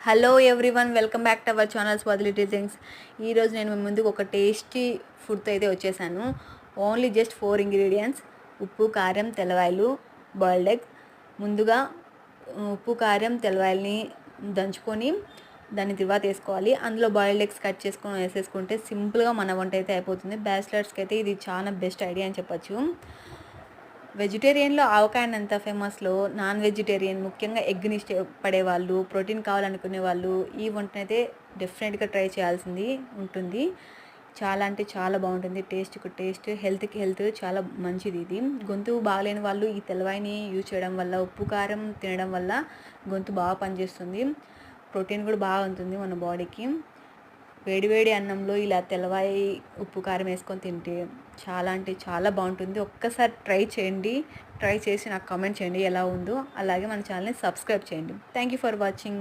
Hello everyone, welcome back to our channel స్వాదిలిటీ things. ఈరోజు నేను మీ ముందుకు ఒక టేస్టీ ఫుడ్తో అయితే వచ్చేసాను. ఓన్లీ జస్ట్ 4 ఇంగ్రీడియంట్స్: ఉప్పు, కారం, తెల్లవాయలు, బాయిల్డ్ ఎగ్. ముందుగా ఉప్పు, కారం, తెల్లవాయల్ని దంచుకొని దాన్ని తర్వాత వేసుకోవాలి. అందులో బాయిల్డ్ ఎగ్స్ కట్ చేసుకొని వేసేసుకుంటే సింపుల్గా మన వంట అయితే అయిపోతుంది. బ్యాచిలర్స్కి అయితే ఇది చాలా బెస్ట్ ఐడియా అని చెప్పచ్చు. వెజిటేరియన్లో ఆవకాయనంత ఫేమస్లో నాన్ వెజిటేరియన్, ముఖ్యంగా ఎగ్ని ఇష్టపడే వాళ్ళు, ప్రోటీన్ కావాలనుకునే వాళ్ళు ఈ వంటనైతే డెఫినెట్గా ట్రై చేయాల్సింది ఉంటుంది. చాలా అంటే చాలా బాగుంటుంది. టేస్ట్కి టేస్ట్, హెల్త్కి హెల్త్, చాలా మంచిది ఇది. గొంతు బాగలేని వాళ్ళు ఈ తెల్లవాయిని యూజ్ చేయడం వల్ల, ఉప్పు కారం తినడం వల్ల గొంతు బాగా పనిచేస్తుంది. ప్రోటీన్ కూడా బాగా ఉంటుంది మన బాడీకి. వేడివేడి అన్నంలో ఇలా తెల్లవాయి ఉప్పు కారం వేసుకొని తింటే చాలా అంటే చాలా బాగుంటుంది. ఒక్కసారి ట్రై చేయండి. ట్రై చేసి నాకు కామెంట్ చేయండి ఎలా ఉందో. అలాగే మన ఛానల్ని సబ్స్క్రైబ్ చేయండి. Thank you for watching.